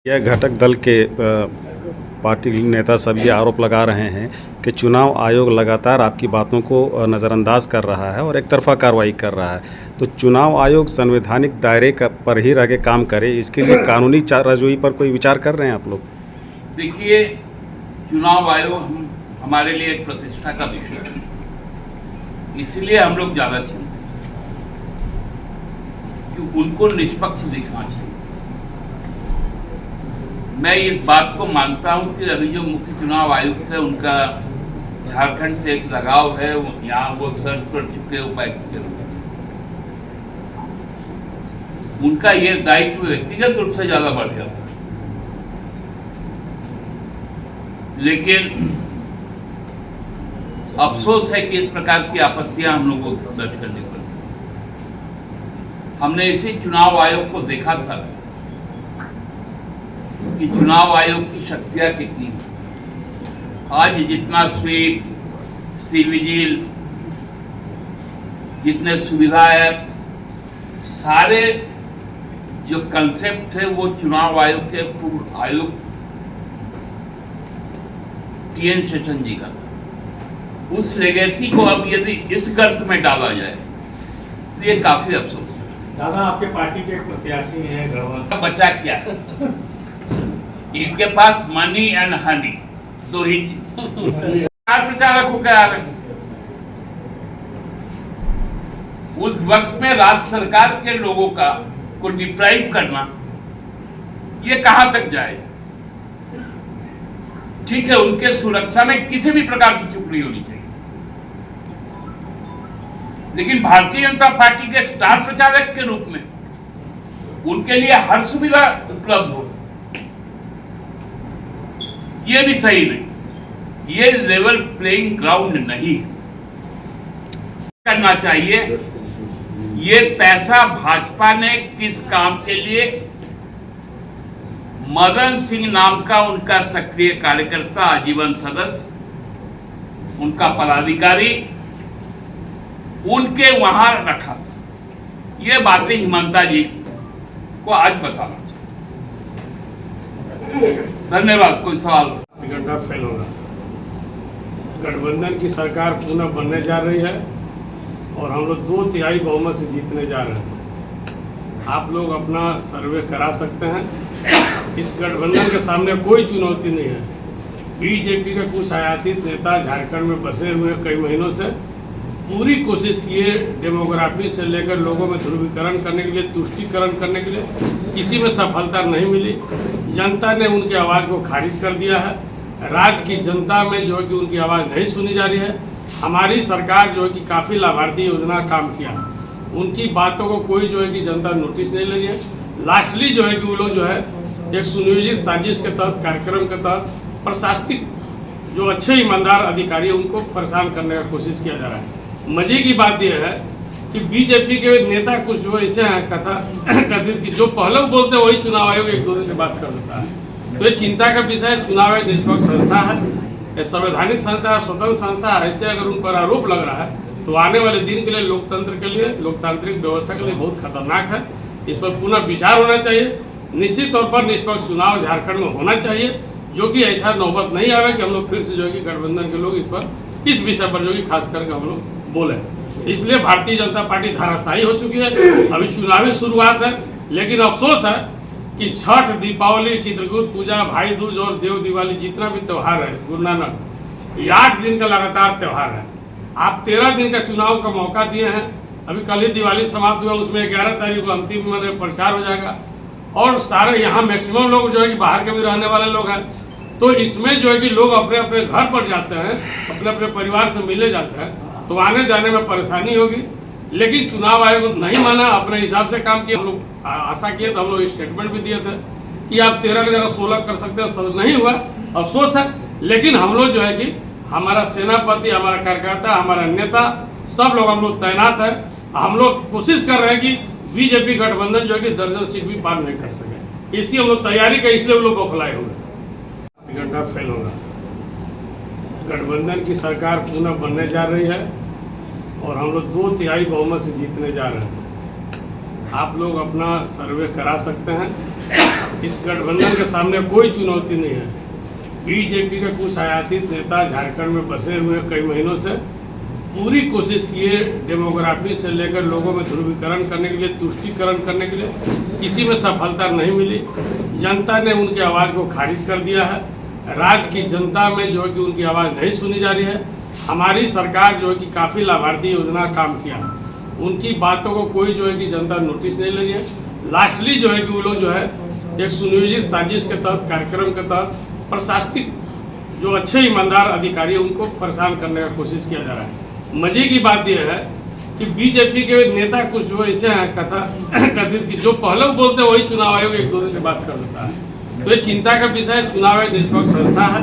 यह घटक दल के पार्टी नेता सब ये आरोप लगा रहे हैं कि चुनाव आयोग लगातार आपकी बातों को नज़रअंदाज कर रहा है और एक तरफा कार्रवाई कर रहा है। तो चुनाव आयोग संवैधानिक दायरे पर ही रह के काम करे, इसके लिए कानूनी चाराजोई पर कोई विचार कर रहे हैं आप लोग? देखिए, चुनाव आयोग हमारे लिए एक प्रतिष्ठा का विषय है, इसलिए हम लोग ज़्यादा चिंतित हैं कि उनको निष्पक्ष दिखना चाहिए। मैं इस बात को मानता हूं कि अभी जो मुख्य चुनाव आयुक्त है उनका झारखंड से एक लगाव है, यहाँ वो सर्व कर चुके उपायुक्त के रूप में। उनका ये दायित्व व्यक्तिगत रूप से ज्यादा बढ़ जाता है, लेकिन अफसोस है कि इस प्रकार की आपत्तियां हम लोगों को दर्ज करनी पड़ती हैं। हमने इसी चुनाव आयोग को देखा था कि चुनाव आयोग की शक्तियां कितनी हैं। आज जितना स्वीप, सी विजिल, जितने सुविधा ऐप, सारे जो कंसेप्ट थे वो चुनाव आयोग के पूर्व आयुक्त टीएन शेषन जी का था। उस लेगेसी को अब यदि इस गर्त में डाला जाए तो ये काफी अफसोस है। दादा, आपके पार्टी के प्रत्याशी हैं, बचा क्या? इनके पास मनी एंड हनी, दो ही चीज। प्रचारक हो क्या रहे? उस वक्त में राज्य सरकार के लोगों को डिप्राइव करना, ये कहां तक जाए? ठीक है, उनके सुरक्षा में किसी भी प्रकार की चूक नहीं होनी चाहिए, लेकिन भारतीय जनता पार्टी के स्टार प्रचारक के रूप में उनके लिए हर सुविधा उपलब्ध हो, ये भी सही नहीं। ये लेवल प्लेइंग ग्राउंड नहीं करना चाहिए। ये पैसा भाजपा ने किस काम के लिए, मदन सिंह नाम का उनका सक्रिय कार्यकर्ता, आजीवन सदस्य, उनका पदाधिकारी, उनके वहां रखा था। ये बातें हिमंता जी को आज बताना। धन्यवाद। कोई सवाल? घंटा फेल होगा। गठबंधन की सरकार पुनः बनने जा रही है और हम लोग 2/3 बहुमत से जीतने जा रहे हैं। आप लोग अपना सर्वे करा सकते हैं। इस गठबंधन के सामने कोई चुनौती नहीं है। बीजेपी के कुछ आयातित नेता झारखंड में बसे हुए कई महीनों से पूरी कोशिश किए डेमोग्राफी से लेकर लोगों में ध्रुवीकरण करने के लिए, तुष्टीकरण करने के लिए, किसी में सफलता नहीं मिली। जनता ने उनकी आवाज़ को खारिज कर दिया है। राज्य की जनता में जो है कि उनकी आवाज़ नहीं सुनी जा रही है। हमारी सरकार जो है कि काफ़ी लाभार्थी योजना काम किया, उनकी बातों को कोई जो है कि जनता नोटिस नहीं ले रही है। लास्टली जो है कि वो लोग जो है एक सुनियोजित साजिश के तहत, कार्यक्रम के तहत प्रशासनिक जो अच्छे ईमानदार अधिकारी हैं उनको परेशान करने का कोशिश किया जा रहा है। मजे की बात यह है कि बीजेपी के नेता कुछ जो ऐसे हैं कथित कि जो पहले बोलते हैं वही चुनाव आयोग 1-2 दिन के बाद कर देता है। तो ये चिंता का विषय है। चुनाव आयोग निष्पक्ष संस्था है, ये संवैधानिक संस्था है, स्वतंत्र संस्था है। ऐसे अगर उन पर आरोप लग रहा है तो आने वाले दिन के लिए, लोकतंत्र के लिए, लोकतांत्रिक व्यवस्था के लिए बहुत खतरनाक है। इस पर पुनः विचार होना चाहिए। निश्चित तौर पर निष्पक्ष चुनाव झारखंड में होना चाहिए, जो कि ऐसा नौबत नहीं आवे कि हम लोग फिर से जो है कि गठबंधन के लोग इस विषय पर जो कि खास करके हम लोग बोले। इसलिए भारतीय जनता पार्टी धाराशायी हो चुकी है। अभी चुनावी शुरुआत है, लेकिन अफसोस है कि छठ, दीपावली, चित्रकूट पूजा, भाई दूज और देव दिवाली जितना भी त्यौहार है, गुरु नानक, ये 8 दिन का लगातार त्यौहार है। आप 13 दिन का चुनाव का मौका दिए हैं। अभी कल ही दिवाली समाप्त हुआ, उसमें 11 तारीख को अंतिम प्रचार हो जाएगा और सारे यहाँ मैक्सिमम लोग जो है कि बाहर के भी रहने वाले लोग हैं। तो इसमें जो है कि लोग अपने अपने घर पर जाते हैं, अपने अपने परिवार से मिले जाते हैं, तो आने जाने में परेशानी होगी। लेकिन चुनाव आयोग नहीं माना, अपने हिसाब से काम किया। हम लोग आशा किए तो हम लोग स्टेटमेंट भी दिए थे कि आप 13 की जगह 16 कर सकते हैं, सब नहीं हुआ, अफसोस है। लेकिन हम लोग जो है कि हमारा सेनापति, हमारा कार्यकर्ता, हमारा नेता, सब लोग हम लोग तैनात है। हम लोग कोशिश कर रहे हैं कि बीजेपी गठबंधन जो है कि दर्जन सीट भी पार नहीं कर सके। इसकी हम लोग तैयारी कर, इसलिए वो लोग बौखलाए हुए। घंटा फेल होगा। गठबंधन की सरकार पुनः बनने जा रही है और हम लोग 2/3 बहुमत से जीतने जा रहे हैं। आप लोग अपना सर्वे करा सकते हैं। इस गठबंधन के सामने कोई चुनौती नहीं है। बीजेपी के कुछ आयातित नेता झारखंड में बसे हुए कई महीनों से पूरी कोशिश किए डेमोग्राफी से लेकर लोगों में ध्रुवीकरण करने के लिए, तुष्टीकरण करने के लिए, किसी में सफलता नहीं मिली। जनता ने उनकी आवाज़ को खारिज कर दिया है। राज्य की जनता में जो है कि उनकी आवाज़ नहीं सुनी जा रही है। हमारी सरकार जो है कि काफ़ी लाभार्थी योजना काम किया, उनकी बातों को कोई जो है कि जनता नोटिस नहीं ले रही है। लास्टली जो है कि वो लोग जो है एक सुनियोजित साजिश के तहत, कार्यक्रम के तहत प्रशासनिक जो अच्छे ईमानदार अधिकारी है उनको परेशान करने का कोशिश किया जा रहा है। मजे की बात यह है कि बीजेपी के नेता कुछ जो ऐसे हैं कथित कि जो पहले बोलते हैं वही चुनाव आयोग एक दो दिन के बाद कर देता है। तो ये चिंता का विषय है। चुनाव आयोग निष्पक्ष संस्था है,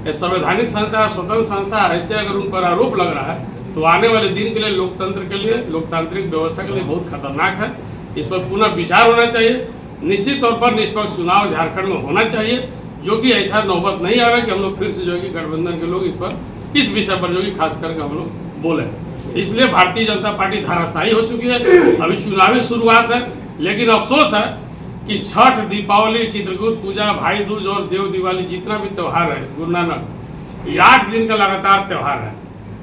ये संवैधानिक संस्था है, स्वतंत्र संस्था है। ऐसे अगर उन पर आरोप लग रहा है तो आने वाले दिन के लिए लोकतंत्र के लिए, लोकतांत्रिक व्यवस्था के लिए बहुत खतरनाक है। इस पर पुनः विचार होना चाहिए। निश्चित तौर पर निष्पक्ष चुनाव झारखंड में होना चाहिए, जो कि ऐसा नौबत नहीं आवे कि हम लोग फिर से जो है कि गठबंधन के लोग इस विषय पर जो कि खास करके हम लोग बोले। इसलिए भारतीय जनता पार्टी धाराशायी हो चुकी है। अभी चुनावी शुरुआत है, लेकिन अफसोस है कि छठ, दीपावली, चित्रकूट पूजा, भाई दूज और देव दिवाली जितना भी त्यौहार है, गुरु नानक, ये 8 दिन का लगातार त्यौहार है।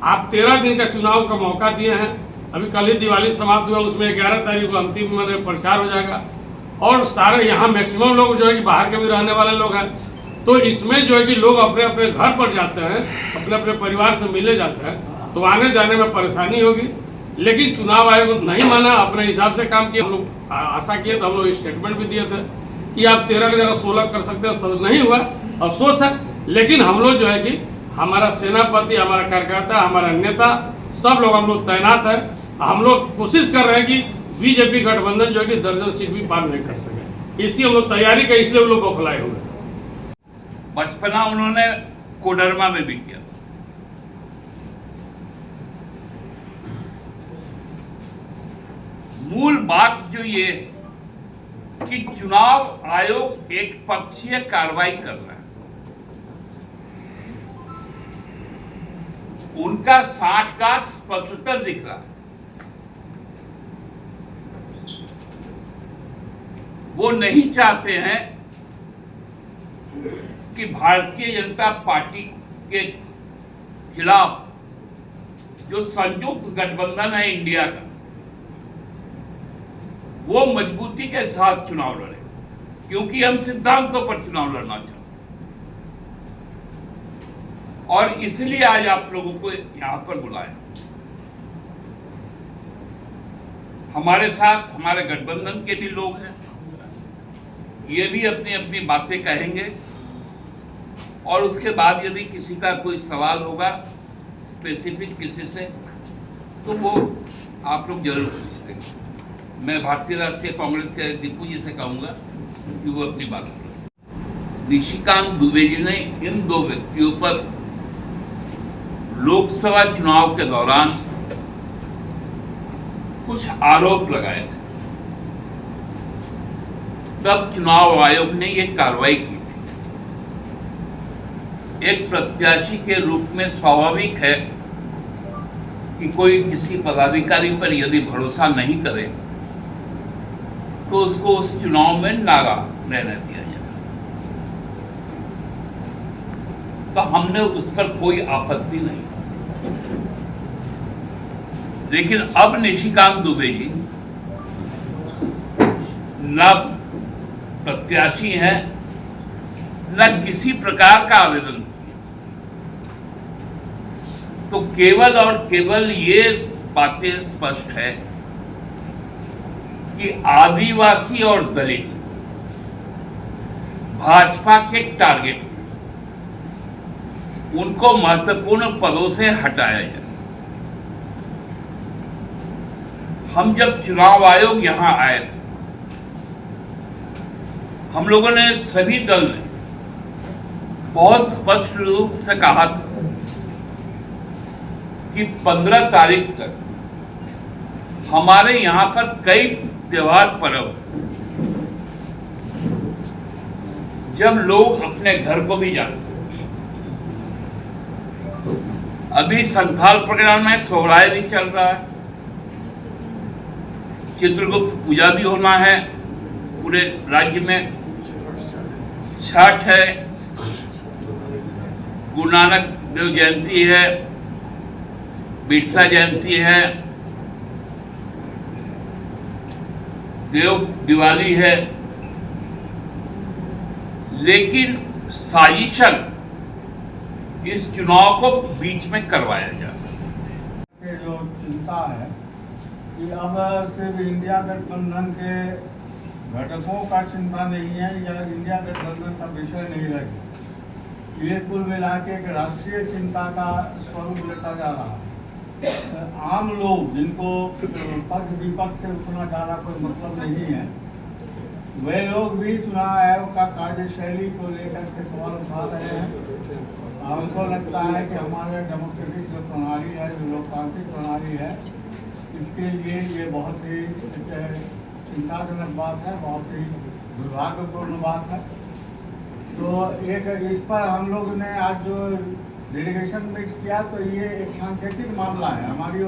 आप 13 दिन का चुनाव का मौका दिए हैं। अभी कल ही दिवाली समाप्त हुआ, उसमें 11 तारीख को अंतिम प्रचार हो जाएगा। और सारे यहाँ मैक्सिमम लोग जो है कि बाहर के भी रहने वाले लोग हैं। तो इसमें जो है कि लोग अपने अपने घर पर जाते हैं, अपने अपने परिवार से मिलने जाते हैं, तो आने जाने में परेशानी होगी। लेकिन चुनाव आयोग नहीं माना, अपने हिसाब से काम किया। हम लोग आशा किए तो हम लोग स्टेटमेंट भी दिए थे कि आप 13 की जगह 16 कर सकते हैं। सब नहीं हुआ, अफसोस है। लेकिन हम लोग जो है कि हमारा सेनापति, हमारा कार्यकर्ता, हमारा नेता, सब लोग हम लोग तैनात है। हम लोग कोशिश कर रहे हैं कि बीजेपी गठबंधन जो है कि दर्जन सीट भी पार नहीं कर सके। इसकी हम लोग तैयारी का, इसलिए वो लोग बौखलाए हुए। बचपना उन्होंने कोडरमा में भी किया था। मूल बात जो ये है कि चुनाव आयोग एक पक्षीय कार्रवाई कर रहा है। उनका साठगांठ स्पष्टतर दिख रहा है। वो नहीं चाहते हैं कि भारतीय जनता पार्टी के खिलाफ जो संयुक्त गठबंधन है इंडिया का, वो मजबूती के साथ चुनाव लड़े, क्योंकि हम सिद्धांतों पर चुनाव लड़ना चाहते हैं। और इसलिए आज आप लोगों को यहां पर बुलाया। हमारे साथ हमारे गठबंधन के भी लोग हैं, ये भी अपनी अपनी बातें कहेंगे। और उसके बाद यदि किसी का कोई सवाल होगा स्पेसिफिक किसी से, तो वो आप लोग जरूर पूछ लेंगे। मैं भारतीय राष्ट्रीय कांग्रेस के दीपू जी से कहूंगा कि वो अपनी बात करें। निशिकांत दुबे जी ने इन दो व्यक्तियों पर लोकसभा चुनाव के दौरान कुछ आरोप लगाए थे। तब चुनाव आयोग ने यह कार्रवाई की थी। एक प्रत्याशी के रूप में स्वाभाविक है कि कोई किसी पदाधिकारी पर यदि भरोसा नहीं करे तो उसको उस चुनाव में नागा रहने दिया जाए। तो हमने उस पर कोई आपत्ति नहीं। लेकिन अब निशिकांत दुबे जी न प्रत्याशी हैं, न किसी प्रकार का आवेदन किया, तो केवल और केवल ये बातें स्पष्ट है कि आदिवासी और दलित भाजपा के टारगेट, उनको महत्वपूर्ण पदों से हटाया जाए। हम जब चुनाव आयोग यहां आए थे, हम लोगों ने, सभी दल ने बहुत स्पष्ट रूप से कहा था कि 15 तारीख तक हमारे यहां पर कई त्योहार पर्व, जब लोग अपने घर को भी जाते हैं। अभी संथाल प्रोग्राम में सोहराय भी चल रहा है, चित्रगुप्त पूजा भी होना है पूरे राज्य में, छठ है, गुरु नानक देव जयंती है, बिरसा जयंती है, देव दिवाली है, लेकिन साजिशन इस चुनाव को बीच में करवाया जा रहा है। जो चिंता है कि अब सिर्फ इंडिया गठबंधन के घटकों का चिंता नहीं है या इंडिया गठबंधन का विषय नहीं रहे, ये कुल मिला के एक राष्ट्रीय चिंता का स्वरूप लेता जा रहा है। आम लोग जिनको पक्ष विपक्ष से उतना ज़्यादा कोई मतलब नहीं है, वे लोग भी चुनाव आयोग का कार्यशैली को लेकर के सवाल उठा रहे हैं। हमको लगता है कि हमारे डेमोक्रेटिक जो प्रणाली है, जो लोकतांत्रिक प्रणाली है, इसके लिए ये बहुत ही चिंताजनक बात है, बहुत ही दुर्भाग्यपूर्ण बात है। तो एक इस पर हम लोग ने आज जो डेलीगेशन मीट किया, तो ये एक सांकेतिक मामला है हमारी।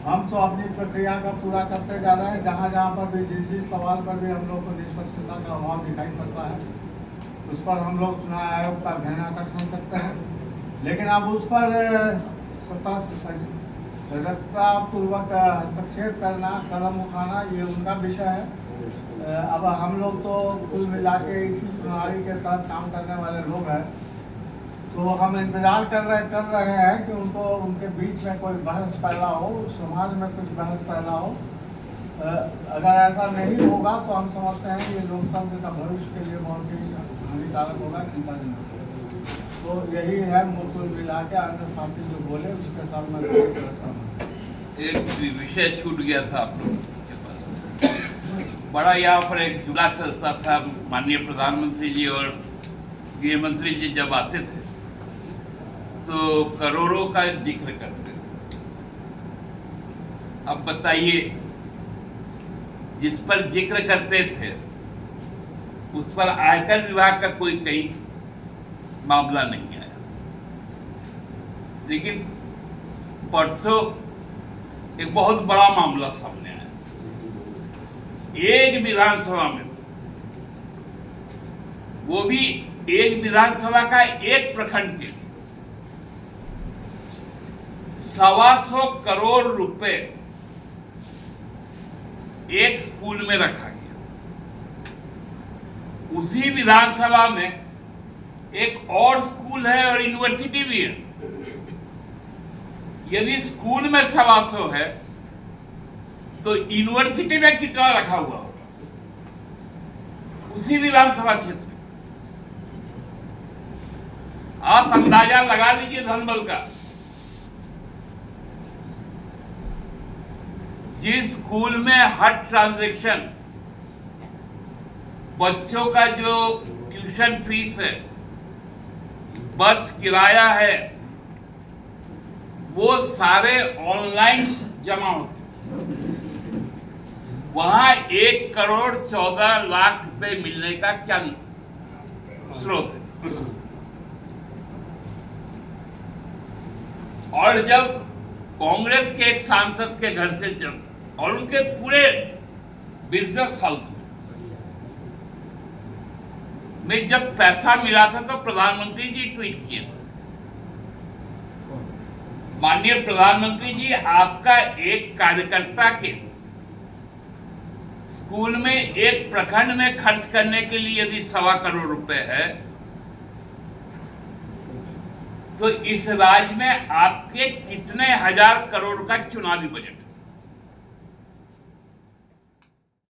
हम तो अपनी प्रक्रिया का पूरा करते जा रहे हैं, जहाँ जहाँ पर भी जिस सवाल पर भी हम लोग को निष्पक्षता का अभाव दिखाई पड़ता है, उस पर हम लोग चुनाव आयोग का ध्यान आकर्षण करते हैं। लेकिन अब उस पर सजगतापूर्वक हस्तक्षेप करना, कदम उठाना, ये उनका विषय है। अब हम लोग तो कुल मिला के इसी प्रणाली के तहत काम करने वाले लोग हैं, तो हम इंतजार कर रहे हैं कि उनको उनके बीच में कोई बहस पैदा हो, समाज में कुछ बहस पैदा हो। अगर ऐसा नहीं होगा तो हम समझते हैं ये लोकतंत्र का भविष्य के लिए बहुत ही हानिकारक होगा, चिंताजनक होगा। तो यही है कुल मिला के। अन्य साथी जो बोले उसके साथ मैं एक विषय छूट गया था आप लोग के पास। बड़ा यहाँ पर एक चुनाव चलता था, माननीय प्रधानमंत्री जी और गृह मंत्री जी जब आते थे तो करोड़ों का जिक्र करते थे। अब बताइए, जिस पर जिक्र करते थे उस पर आयकर विभाग का कोई कहीं मामला नहीं आया, लेकिन परसों एक बहुत बड़ा मामला सामने आया एक विधानसभा में, वो भी एक विधानसभा का एक प्रखंड के लिए 125 करोड़ रुपए एक स्कूल में रखा गया। उसी विधानसभा में एक और स्कूल है और यूनिवर्सिटी भी है। यदि स्कूल में 125 है तो यूनिवर्सिटी में कितना रखा हुआ होगा उसी विधानसभा क्षेत्र में? आप अंदाजा लगा लीजिए धनबल का। जिस स्कूल में हर ट्रांजैक्शन, बच्चों का जो ट्यूशन फीस है, बस किराया है, वो सारे ऑनलाइन जमा होते, वहां 1,14,00,000 रुपए मिलने का क्या स्रोत है? और जब कांग्रेस के एक सांसद के घर से जब और उनके पूरे बिजनेस हाउस में जब पैसा मिला था तो प्रधानमंत्री जी ट्वीट किए थे, माननीय प्रधानमंत्री जी, आपका एक कार्यकर्ता के स्कूल में एक प्रखंड में खर्च करने के लिए यदि 1.25 करोड़ रुपए है तो इस राज्य में आपके कितने हजार करोड़ का चुनावी बजट है?